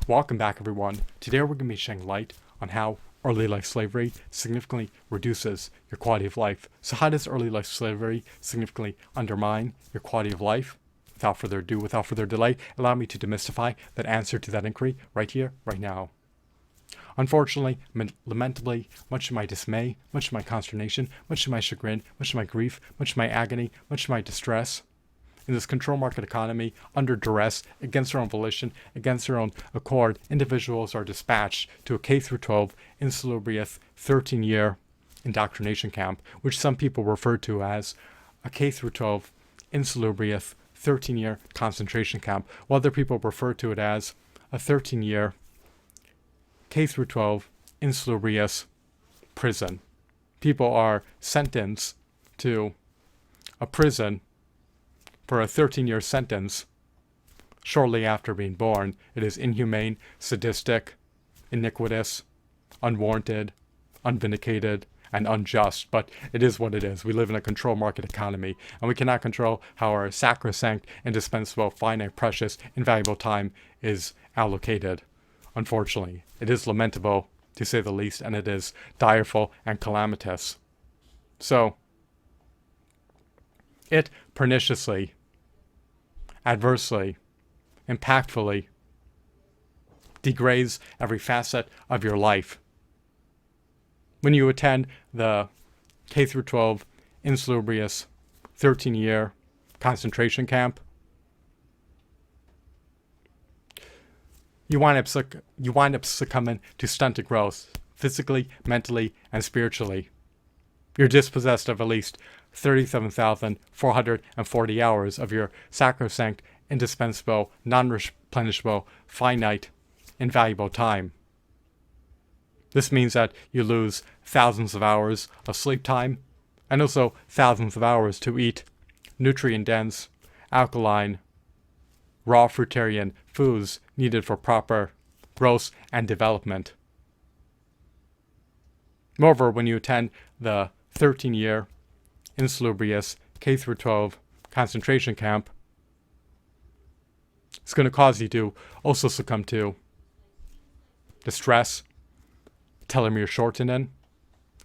Welcome back, everyone. Today we're going to be shedding light on how early life slavery significantly reduces your quality of life. So how does early life slavery significantly undermine your quality of life? Without further ado, without further delay, allow me to demystify that answer to that inquiry right here, right now. Unfortunately, lamentably, much to my dismay, much to my consternation, much to my chagrin, much to my grief, much to my agony, much to my distress, in this control market economy, under duress, against their own volition, against their own accord, individuals are dispatched to a K-12 insalubrious 13-year indoctrination camp, which some people refer to as a K-12 insalubrious 13-year concentration camp, while other people refer to it as a 13-year K-12 insalubrious prison. People are sentenced to a prison for a 13-year sentence shortly after being born. It is inhumane, sadistic, iniquitous, unwarranted, unvindicated, and unjust, but it is what it is. We live in a control market economy, and we cannot control how our sacrosanct, indispensable, finite, precious, invaluable time is allocated. Unfortunately, it is lamentable, to say the least, and it is direful and calamitous. So, it perniciously, adversely, impactfully degrades every facet of your life. When you attend the K-12 insalubrious 13-year concentration camp, you wind up succumbing to stunted growth, physically, mentally, and spiritually. You're dispossessed of at least 37,440 hours of your sacrosanct, indispensable, non-replenishable, finite, invaluable time. This means that you lose thousands of hours of sleep time, and also thousands of hours to eat nutrient-dense, alkaline, raw fruitarian foods needed for proper growth and development. Moreover, when you attend the 13-year insalubrious K-12 concentration camp, it's going to cause you to also succumb to distress, telomere shortening,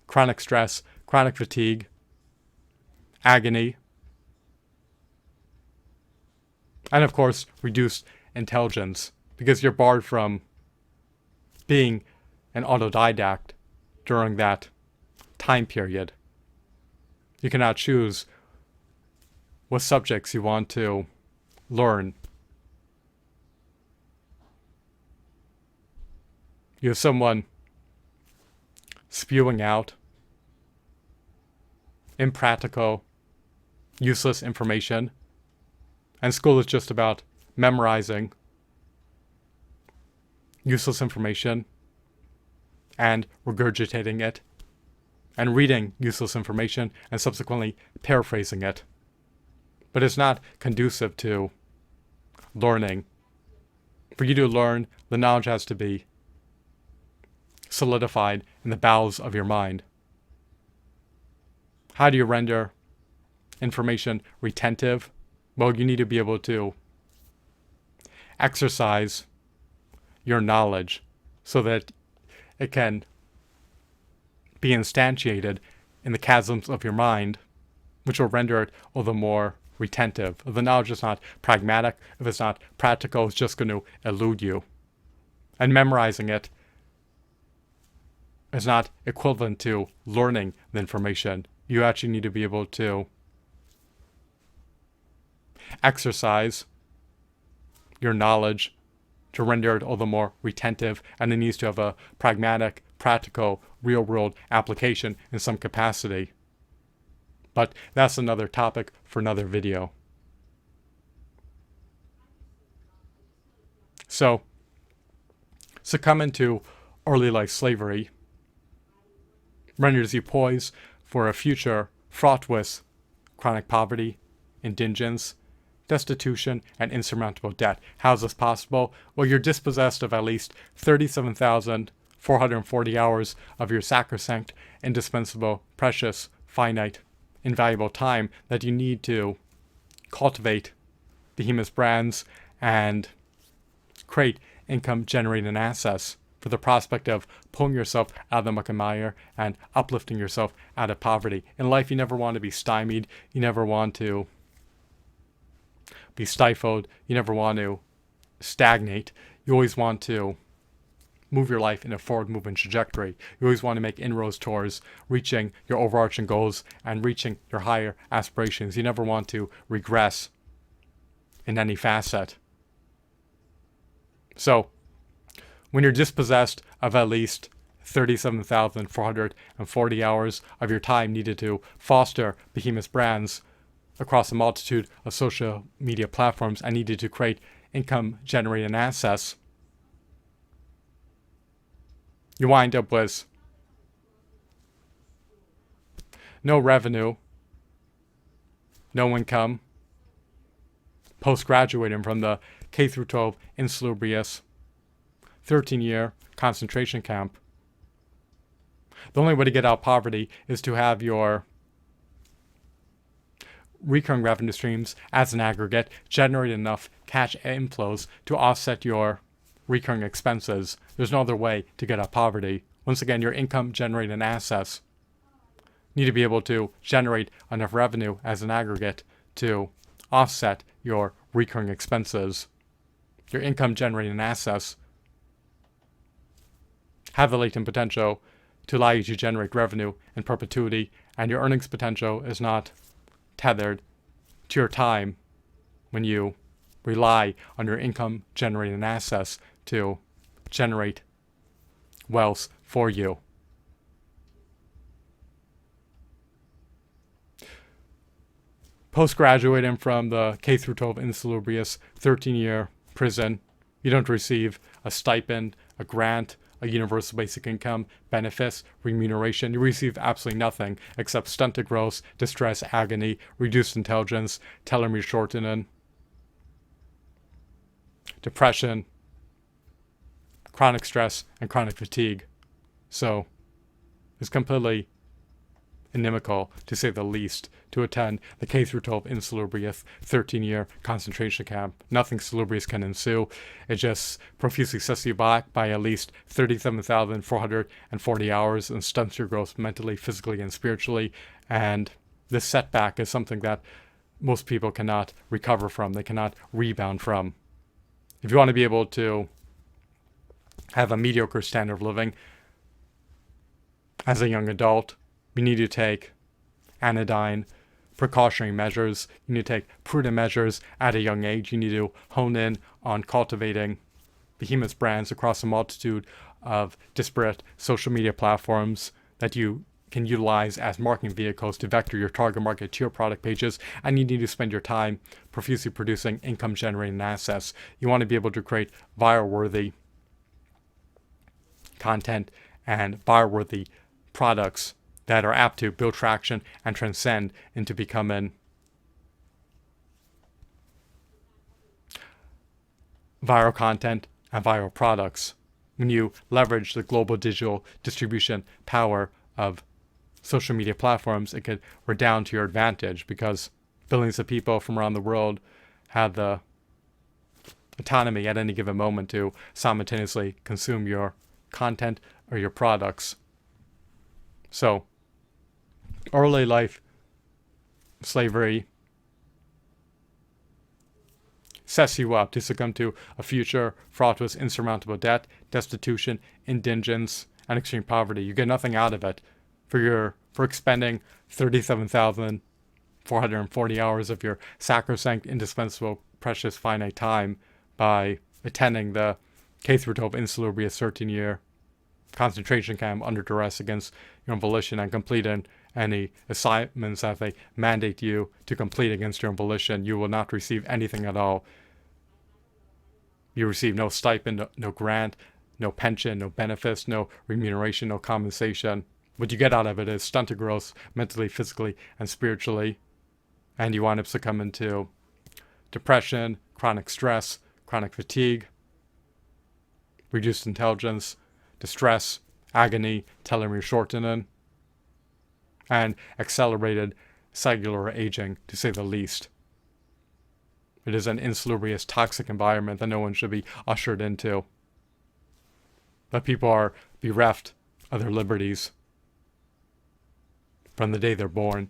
chronic stress, chronic fatigue, agony, and of course, reduced intelligence, because you're barred from being an autodidact during that time period. You cannot choose what subjects you want to learn. You have someone spewing out impractical, useless information, and school is just about memorizing useless information and regurgitating it, and reading useless information and subsequently paraphrasing it. But it's not conducive to learning. For you to learn, the knowledge has to be solidified in the bowels of your mind. How do you render information retentive? Well, you need to be able to exercise your knowledge so that it can be instantiated in the chasms of your mind, which will render it all the more retentive. If the knowledge is not pragmatic, if it's not practical, it's just going to elude you. And memorizing it is not equivalent to learning the information. You actually need to be able to exercise your knowledge to render it all the more retentive, and it needs to have a pragmatic, practical, real-world application in some capacity. But that's another topic for another video. So, succumbing to early life slavery renders you poised for a future fraught with chronic poverty, indigence, destitution, and insurmountable debt. How is this possible? Well, you're dispossessed of at least 37,440 hours of your sacrosanct, indispensable, precious, finite, invaluable time that you need to cultivate behemoth brands and create income generating assets, for the prospect of pulling yourself out of the muck and mire and uplifting yourself out of poverty. In life, you never want to be stymied. You never want to be stifled. You never want to stagnate. You always want to move your life in a forward moving trajectory. You always want to make inroads towards reaching your overarching goals and reaching your higher aspirations. You never want to regress in any facet. So, when you're dispossessed of at least 37,440 hours of your time needed to foster behemoth brands across a multitude of social media platforms and needed to create income generating assets, you wind up with no revenue, no income, post-graduating from the K through 12 insalubrious 13-year concentration camp. The only way to get out of poverty is to have your recurring revenue streams as an aggregate generate enough cash inflows to offset your recurring expenses. There's no other way to get out of poverty. Once again, your income generating assets need to be able to generate enough revenue as an aggregate to offset your recurring expenses. Your income generating assets have the latent potential to allow you to generate revenue in perpetuity, and your earnings potential is not tethered to your time when you rely on your income generating assets to generate wealth for you. Post-graduating from the K through 12 insalubrious 13-year prison, you don't receive a stipend, a grant, a universal basic income, benefits, remuneration. You receive absolutely nothing except stunted growth, distress, agony, reduced intelligence, telomere shortening, depression, chronic stress, and chronic fatigue. So it's completely inimical, to say the least, to attend the K through 12 insalubrious 13-year concentration camp. Nothing salubrious can ensue. It just profusely sets you back by at least 37,440 hours and stunts your growth mentally, physically, and spiritually. And this setback is something that most people cannot recover from. They cannot rebound from. If you want to be able to have a mediocre standard of living as a young adult, you need to take anodyne precautionary measures. You need to take prudent measures at a young age. You need to hone in on cultivating behemoth brands across a multitude of disparate social media platforms that you can utilize as marketing vehicles to vector your target market to your product pages. And you need to spend your time profusely producing income generating assets. You want to be able to create viral worthy content and viral worthy products that are apt to build traction and transcend into becoming viral content and viral products. When you leverage the global digital distribution power of social media platforms, it could redound to your advantage because billions of people from around the world have the autonomy at any given moment to simultaneously consume your content or your products. So, early life slavery sets you up to succumb to a future fraught with insurmountable debt, destitution, indigence, and extreme poverty. You get nothing out of it for expending 37,440 hours of your sacrosanct, indispensable, precious, finite time by attending the K through 12 insalubrious 13-year concentration camp under duress against your own volition and completing any assignments that they mandate you to complete against your own volition. You will not receive anything at all. You receive no stipend, no grant, no pension, no benefits, no remuneration, no compensation. What you get out of it is stunted growth mentally, physically, and spiritually. And you wind up succumbing to depression, chronic stress, chronic fatigue, reduced intelligence, distress, agony, telomere shortening, and accelerated cellular aging, to say the least. It is an insalubrious, toxic environment that no one should be ushered into. that people are bereft of their liberties from the day they're born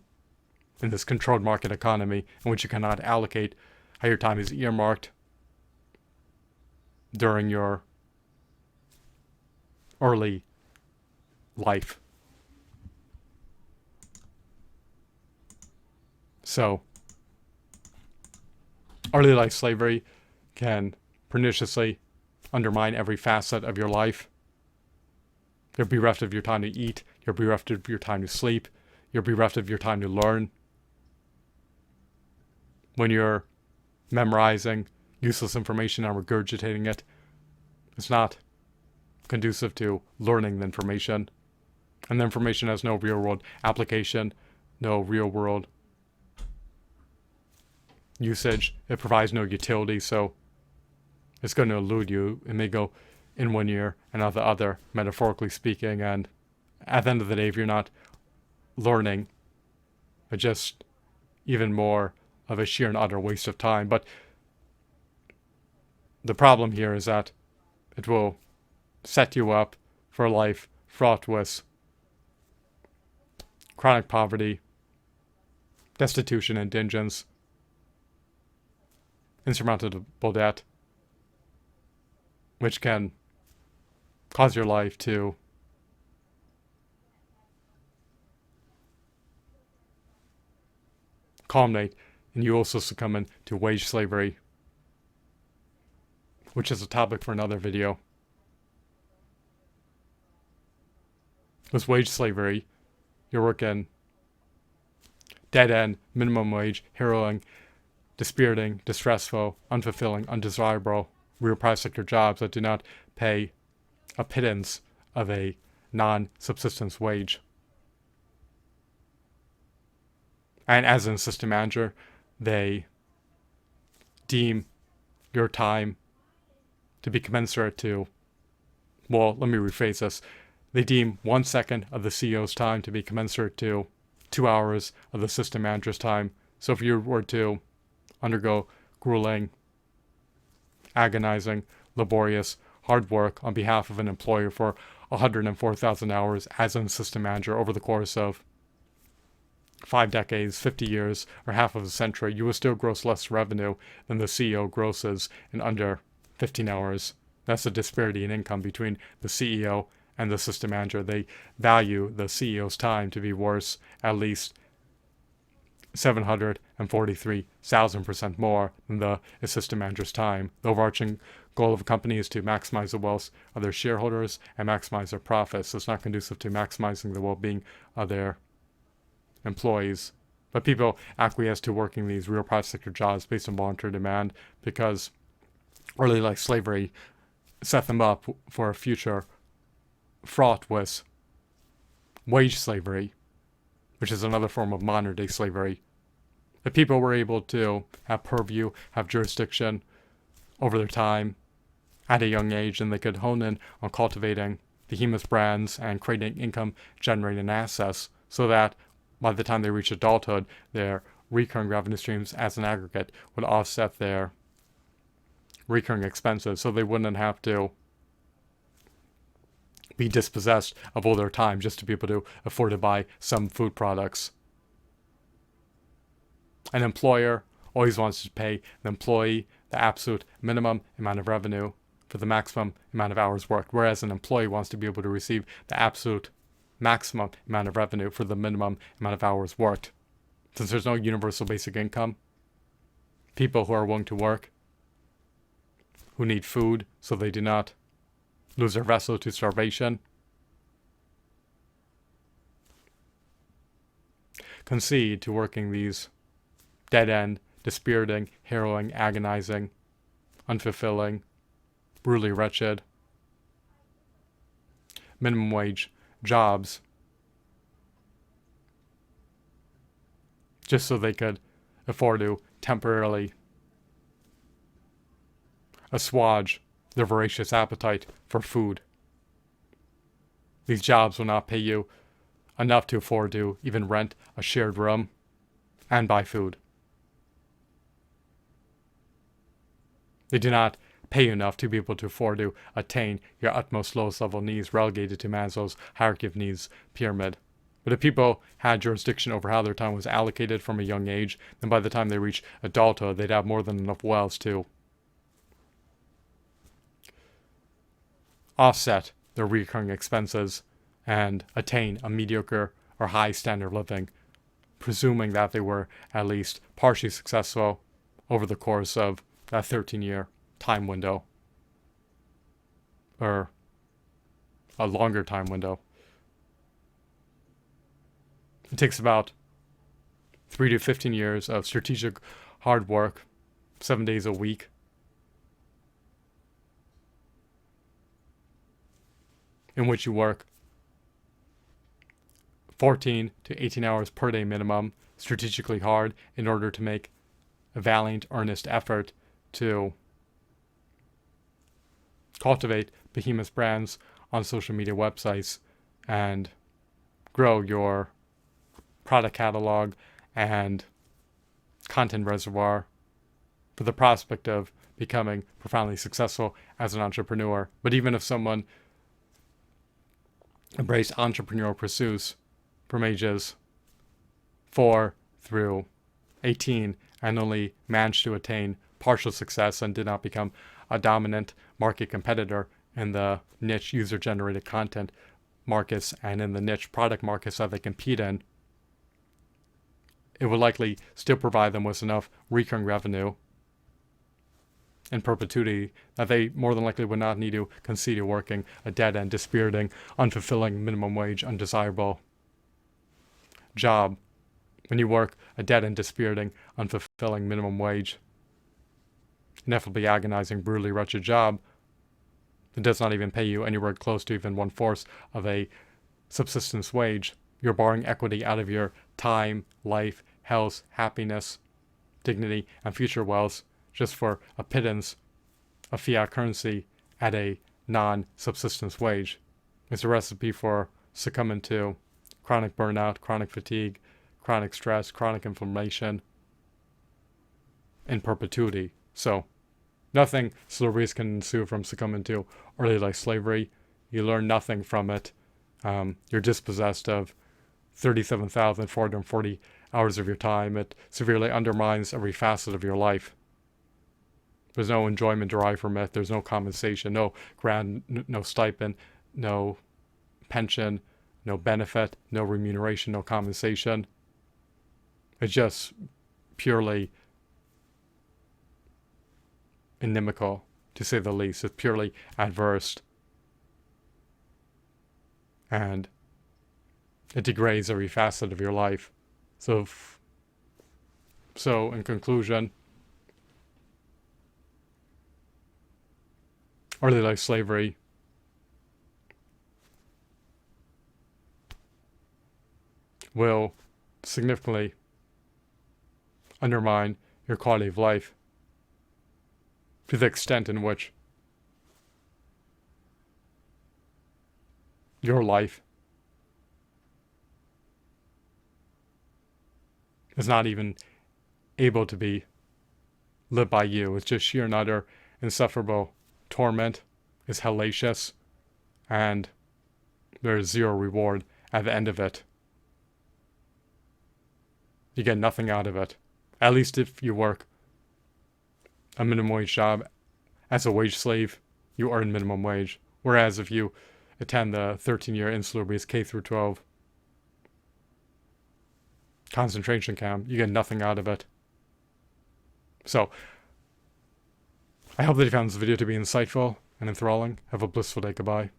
in this controlled market economy in which you cannot allocate how your time is earmarked during your early life. So, early life slavery can perniciously undermine every facet of your life. You're bereft of your time to eat. You're bereft of your time to sleep. You're bereft of your time to learn. When you're memorizing useless information and regurgitating it, it's not conducive to learning the information. And the information has no real world application, no real world usage. It provides no utility, so it's going to elude you. It may go in one ear and out the other, metaphorically speaking, and at the end of the day, if you're not learning, it's just even more of a sheer and utter waste of time. But the problem here is that it will set you up for a life fraught with chronic poverty, destitution, indigence, insurmountable debt, which can cause your life to culminate and you also succumb to wage slavery, which is a topic for another video. With wage slavery, you're working dead-end, minimum wage, harrowing, dispiriting, distressful, unfulfilling, undesirable, real private sector jobs that do not pay a pittance of a non-subsistence wage. And as an assistant manager, they deem your time to be commensurate to, well, let me rephrase this. They deem 1 second of the CEO's time to be commensurate to 2 hours of the assistant manager's time. So if you were to undergo grueling, agonizing, laborious, hard work on behalf of an employer for 104,000 hours as an assistant manager over the course of 5 decades, 50 years, or half of a century, you will still gross less revenue than the CEO grosses in under 15 hours. That's the disparity in income between the CEO and the assistant manager. They value the CEO's time to be worth at least 743,000% more than the assistant manager's time. The overarching goal of a company is to maximize the wealth of their shareholders and maximize their profits. So it's not conducive to maximizing the well-being of their employees. But people acquiesce to working these real private sector jobs based on voluntary demand because early life slavery set them up for a future fraught with wage slavery, which is another form of modern day slavery. If people were able to have purview, have jurisdiction over their time at a young age, and they could hone in on cultivating behemoth brands and creating income generating assets so that by the time they reach adulthood, their recurring revenue streams as an aggregate would offset their recurring expenses, so they wouldn't have to be dispossessed of all their time just to be able to afford to buy some food products. An employer always wants to pay the employee the absolute minimum amount of revenue for the maximum amount of hours worked, whereas an employee wants to be able to receive the absolute maximum amount of revenue for the minimum amount of hours worked. Since there's no universal basic income, people who are willing to work, who need food so they do not lose their vessel to starvation, concede to working these dead-end, dispiriting, harrowing, agonizing, unfulfilling, brutally wretched, minimum wage jobs just so they could afford to temporarily assuage their voracious appetite for food. These jobs will not pay you enough to afford to even rent a shared room and buy food. They do not pay you enough to be able to afford to attain your utmost lowest level needs, relegated to Maslow's hierarchy of needs pyramid. But if people had jurisdiction over how their time was allocated from a young age, then by the time they reach adulthood, they'd have more than enough wealth to offset their recurring expenses and attain a mediocre or high standard of living, presuming that they were at least partially successful over the course of that 13-year time window, or a longer time window. It takes about 3 to 15 years of strategic hard work, 7 days a week, in which you work 14 to 18 hours per day minimum, strategically hard, in order to make a valiant, earnest effort to cultivate behemoth brands on social media websites and grow your product catalog and content reservoir for the prospect of becoming profoundly successful as an entrepreneur. But even if someone embraced entrepreneurial pursuits from ages 4 through 18 and only managed to attain partial success and did not become a dominant market competitor in the niche user-generated content markets and in the niche product markets that they compete in, it would likely still provide them with enough recurring revenue in perpetuity that they more than likely would not need to concede to working a dead-end, dispiriting, unfulfilling, minimum wage, undesirable job. When you work a dead-end, dispiriting, unfulfilling, minimum wage, ineffably agonizing, brutally wretched job that does not even pay you anywhere close to even 1/4 of a subsistence wage, you're borrowing equity out of your time, life, health, happiness, dignity, and future wealth just for a pittance of fiat currency at a non-subsistence wage. It's a recipe for succumbing to chronic burnout, chronic fatigue, chronic stress, chronic inflammation in perpetuity. So nothing salubrious can ensue from succumbing to early life slavery. You learn nothing from it. You're dispossessed of 37,440 hours of your time. It severely undermines every facet of your life. There's no enjoyment derived from it. There's no compensation, no grant, no stipend, no pension, no benefit, no remuneration, no compensation. It's just purely inimical, to say the least. It's purely adverse. And it degrades every facet of your life. So in conclusion, early life slavery will significantly undermine your quality of life to the extent in which your life is not even able to be lived by you. It's just sheer and utter insufferable torment. Is hellacious, and there is zero reward at the end of it. You get nothing out of it. At least if you work a minimum wage job as a wage slave, you earn minimum wage. Whereas if you attend the 13-year insalubrious K through 12 concentration camp, you get nothing out of it. So, I hope that you found this video to be insightful and enthralling. Have a blissful day. Goodbye.